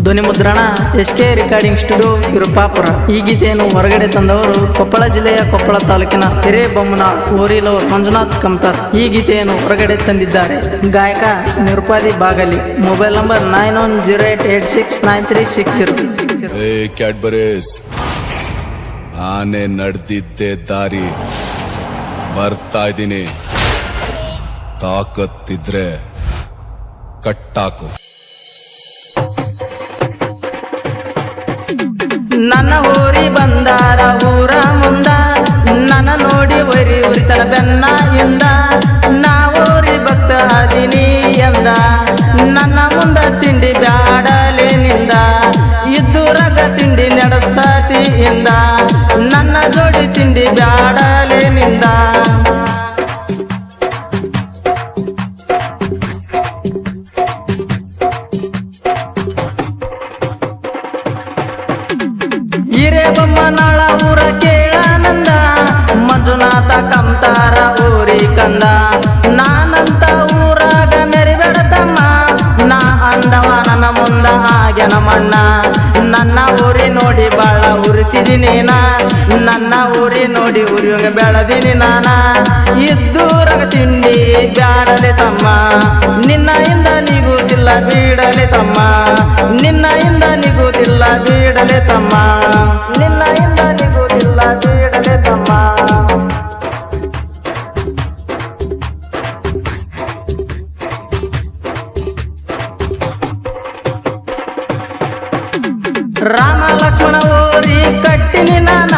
ಧ್ವನಿ ಮುದ್ರಣ SK recording studio Virupapura. ಈ ಗೀತೆಯನ್ನು ಹೊರಗಡೆ ತಂದವರು ಕೊಪ್ಪಳ ಜಿಲ್ಲೆಯ ಕೊಪ್ಪಳ ತಾಲೂಕಿನ ಹಿರೇಬೊಮ್ಮನಾಳ್ ಓರಿಲವರ್ ಮಂಜುನಾಥ್ ಕಮ್ತಾರ್. ಈ ಗೀತೆಯನ್ನು ಹೊರಗಡೆ ತಂದಿದ್ದಾರೆ ಗಾಯಕ Nirupadi Bagali. Mobile number 9108869360. Cadbury's ಆನೆ ನಡೆದಿದ್ದೆ ದಾರಿ ಬರ್ತಾ ಇದ್ದೀನಿ, ತಾಕತ್ತಿದ್ರೆ ಕಟ್ಟಾಕು. ನನ್ನ ಊರಿ ಬಂದಾರ ಊರ ಮುಂದ, ನನ್ನ ನೋಡಿ ಒರಿ ಉರಿತನ ಬೆನ್ನ ಎಂದ, ನಾ ಊರಿ ಭಕ್ತ ಆದಿನಿ ಎಂದ, ನನ್ನ ಮುಂದ ತಿಂಡಿ ಬ್ಯಾಡಲೆ ನಿಂದ, ಇದ್ದೂರಾಗ ತಿಂಡಿ ನಡೆಸಾತಿ ಎಂದ, ನನ್ನ ಜೋಡಿ ತಿಂಡಿ ಬ್ಯಾಡಲೆ ನಿಂದ. ಹಿರೇಬೊಮ್ಮನಾಳ ಊರ ಕೇಳಾನಂದ, ಮಂಜುನಾಥ ಕಮ್ತಾರ ಊರಿ ಕಂದ, ನಾನಂತ ಊರಾಗ ಮೆರಿಬೇಡತಮ್ಮ, ನಾ ಅಂದವ ನನ್ನ ಮುಂದ ಆಗ್ಯನ ಮಣ್ಣ, ನನ್ನ ಊರಿ ನೋಡಿ ಬಾಳ ಉರಿತಿದೀನೇನ, ನನ್ನ ಊರಿ ನೋಡಿ ಉರಿಯೋಗ ಬೆಳದಿನಿ ನಾನ, ಇದ್ದೂರಾಗ ತಿಂಡಿ ಬ್ಯಾಡಲೆ ತಮ್ಮ, ನಿನ್ನೆಯಿಂದ ನಿಗುವುದಿಲ್ಲ ಬೀಡಲೆ ತಮ್ಮ, ನಿನ್ನೆಯಿಂದ ನಿಗುವುದಿಲ್ಲ ಬೀಡಲೆ ತಮ್ಮ, ನಿನ್ನೆಯಿಂದ ನಿಗುವುದಿಲ್ಲ ಬೀಡಲೆ ತಮ್ಮ. ರಾಮ ಲಕ್ಷ್ಮಣ ಓರಿ ಕಟ್ಟಿನಿ ನಾನ,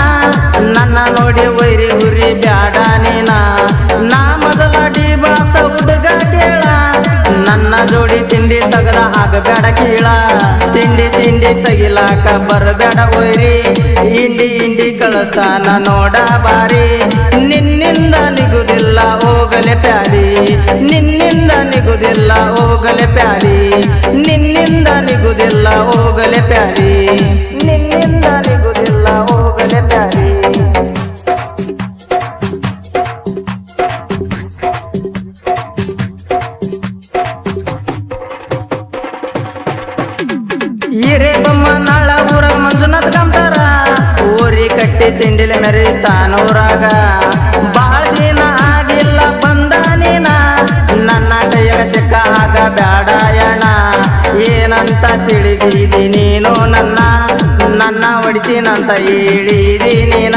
ನನ್ನ ನೋಡಿ ವೈರಿ ಉರಿ ಬ್ಯಾಡ ನೀನ, ನಾ ಮೊದಲ ಡಿಬಾಸ ಹುಡುಗ ಕೇಳ, ನನ್ನ ಜೋಡಿ ತಿಂಡಿ ತಗದ ಆಗಬೇಡ ಕೀಳ, ತಿಂಡಿ ತಿಂಡಿ ತಗಿಲಾಕ ಬರಬೇಡ ವೈರಿ, ಇಂಡಿ ಇಂಡಿ ಕಳಸ್ತಾನ ನೋಡ ಬಾರಿ, ನಿನ್ನಿಂದ ನಿಗುದಿಲ್ಲ ಹೋಗಲೆ ಪ್ಯಾರಿ, ನಿನ್ನಿಂದ ನಿಗುದಿಲ್ಲ ಹೋಗಲೆ ಪ್ಯಾರಿ, ನಿನ್ನಿಂದ ನಿಗುದಿಲ್ಲ ಹೋಗಲೆ ಪ್ಯಾರಿ, ನಿನ್ನಿಂದ ನಿಗುದಿಲ್ಲ ಹೋಗಲೆ ಪ್ಯಾರಿ. ಹಿರೇಬೊಮ್ಮನಾಳ ಊರ ಮಂಜುನಾಥ್ ಕಮ್ತಾರ ಊರಿ ಕಟ್ಟಿ ತಿಂಡಿಲೆ ಮೆರಿತಾನೂರಾಗ, ಬಾಳ ದಿನ ಆಗಿಲ್ಲ ಬಂದ ನೀನ, ನನ್ನ ಕೈಯಾಗ ಸಿಕ್ಕ ಆಗ ಬ್ಯಾಡಯಣ, ಏನಂತ ತಿಳಿದಿದಿ ನೀನು ನನ್ನ, ನನ್ನ ಹೊಡಿತೀನಂತ ಹೇಳಿದಿ ನೀನ,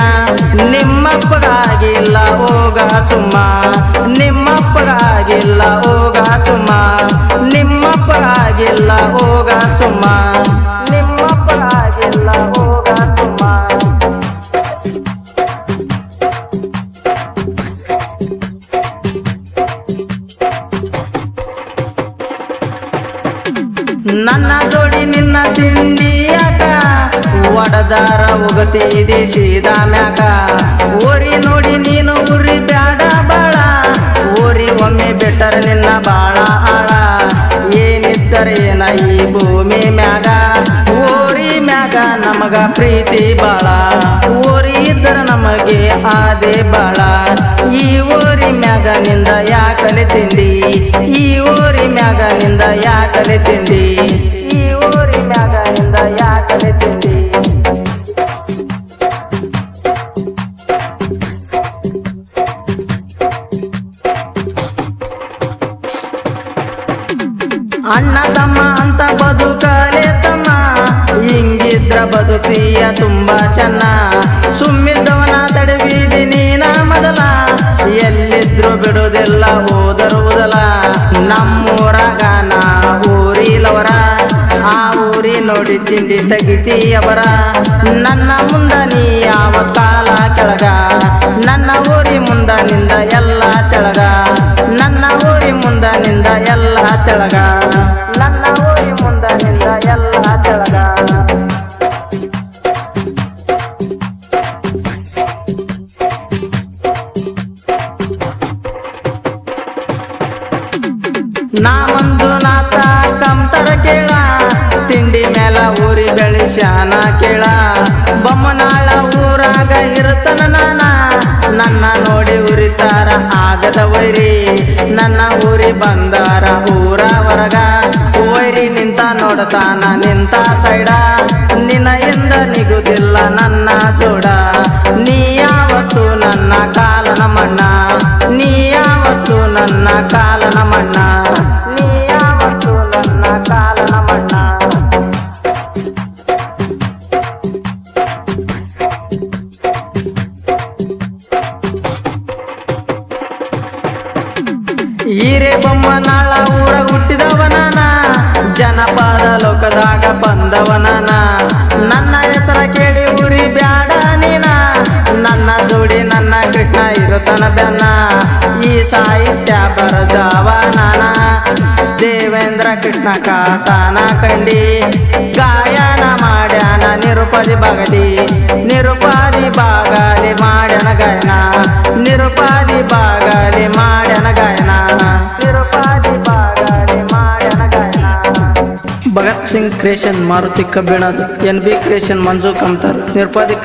ನಿಮ್ಮಪ್ಪಗಾಗಿಲ್ಲ ಹೋಗ ಸುಮ್ಮ, ನಿಮ್ಮಪ್ಪಗಾಗಿಲ್ಲ ಹೋಗ ಸುಮ್ಮ, ನಿಮ್ಮಪ್ಪಗಾಗಿಲ್ಲ ಹೋಗ ಸುಮ್ಮ, ನಿಮ್ಮಪ್ಪಗಾಗಿಲ್ಲ ಹೋಗ ಸುಮ್ಮ. ನನ್ನ ಜೋಡಿ ನಿನ್ನ ತಿಂಡಿಯಾಕ ಒಡದಾರ ಹೋಗತಿದೆ ಸೀದಾ ಮ್ಯಾಕ, ಓರಿ ನೋಡಿ ನೀನು ಉರಿ ಬ್ಯಾಡ ಬಾಳ, ಓರಿ ಒಮ್ಮೆ ಬೆಟ್ಟರ ನಿನ್ನ ಬಾಳ ಆಳ, ಏನಿದ್ದರೇನ ಈ ಭೂಮಿ ಮ್ಯಾಗ, ಓರಿ ಮ್ಯಾಗ ನಮಗ ಪ್ರೀತಿ ಬಾಳ, ಓರಿ ಇದ್ದರ ನಮಗೆ ಆದೆ ಬಾಳ, ಈ ಓರಿ ಮ್ಯಾಗ ನಿಂದ ಯಾಕಲೆ ತಿಂಡಿ, ಈ ಓರಿ ಮ್ಯಾಗ ನಿಂದ ಯಾಕಲೆ ತಿಂಡಿ, ಈ ಓರಿ ಮ್ಯಾಗ ನಿಂದ ಯಾಕಲೆ ತಿಂಡಿ. ಅಣ್ಣ ತಮ್ಮ ಅಂತ ಬದುಕಲೆ ತಮ್ಮ, ಹಿಂಗಿದ್ರ ಬದುಕಿಯ ತುಂಬಾ ಚೆನ್ನ, ಸುಮ್ಮಿದ್ದವನ ತಡವಿದಿ ನೀನ ಮೊದಲ, ಎಲ್ಲಿದ್ರು ಬಿಡುವುದಿಲ್ಲ ಹೋದರುವುದಲ್ಲ, ನಮ್ಮೂರಾಗ ನಾ ಊರಿಲವರ, ಆ ಊರಿ ನೋಡಿ ತಿಂಡಿ ತೆಗಿತೀಯವರ, ನನ್ನ ಮುಂದ ನೀ ಯಾವ ಕಾಲ ಕೆಳಗ, ನನ್ನ ಊರಿ ಮುಂದ ನಿಂದ ಎಲ್ಲ ತೆಳಗ, ನನ್ನ ಊರಿ ಮುಂದ ನಿಂದ ಎಲ್ಲ ತೆಳಗ, ನನ್ನ ಊರಿ ಮುಂದ ನಿಂದ ಎಲ್ಲ ತೆಳಗ. ನಾ ಮಂಜುನಾಥ ಕಮ್ತಾರ ಕೇಳ, ತಿಂಡಿ ಮೇಲ ಊರಿ ಬೆಳಿಸ್ಯಾನ ಕೇಳ, ಬೊಮ್ಮನಾಳ ಊರಾಗ ಇರುತ್ತನ ನಾನ, ನನ್ನ ನೋಡಿ ಉರಿತಾರ ಆಗದ ವೈರಿ, ನನ್ನ ಊರಿ ಬಂದಾರ ಊರ ಹೊರಗ, ವೈರಿ ನಿಂತ ನೋಡ ನೋಡ್ತಾನ ನಿಂತ ಸೈಡ ನಿನ್ನೆಯಿಂದ ನಿಗುದಿಲ್ಲ ನನ್ನ ಜೋಡ ನೀ ಯಾವತ್ತು ನನ್ನ ಕಾಲನ ಮಣ್ಣ ನೀ ಯಾವತ್ತು ನನ್ನ ಕಾಲನ ಮಣ್ಣ ನೀ ಯಾವತ್ತು ನನ್ನ ಕಾಲನ ಮಣ್ಣ ಹಿರೇಬೊಮ್ಮನಾಳ ಊರಾಗ ಹುಟ್ಟಿದವನಾನ ಜನಪದ ಲೋಕದಾಗ ಬಂದವನಾನ ನನ್ನ ಹೆಸರ ಕೇಳಿ ಊರಿ ಬ್ಯಾಡ ನೀನ ನನ್ನ ಜೋಡಿ ನನ್ನ ಕೃಷ್ಣ ಇರುತ್ತನ ಬೆನ್ನ ಈ ಸಾಹಿತ್ಯ ಬರದವ ನಾನ ದೇವೇಂದ್ರ ಕೃಷ್ಣ ಕಾಸಾನ ಕಂಡಿ ಗಾಯನ ಮಾಡ್ಯಾನ ನಿರುಪದಿ ಬಾಗಲಿ ನಿರುಪಾದಿ ಬಾಗಲಿ ಮಾಡ್ಯಾನ ಗಾಯನ ನಿರುಪಾದಿ ಬಾಗಲಿ ಮಾಡ್ಯಾನ ಗಾಯನ ನಿರುಪಾದಿ ಬಾಗಲಿ ಮಾಡ್ಯಾನ ಗಾಯನ ಭಗತ್ ಸಿಂಗ್ ಕ್ರಿಯೇಷನ್ ಮಾರುತಿ ಕಬ್ಬಿಣದ್ NB ಕ್ರಿಯೇಷನ್ ಮಂಜು ಕಮ್ತಾರ್ ನಿರುಪಾದಿ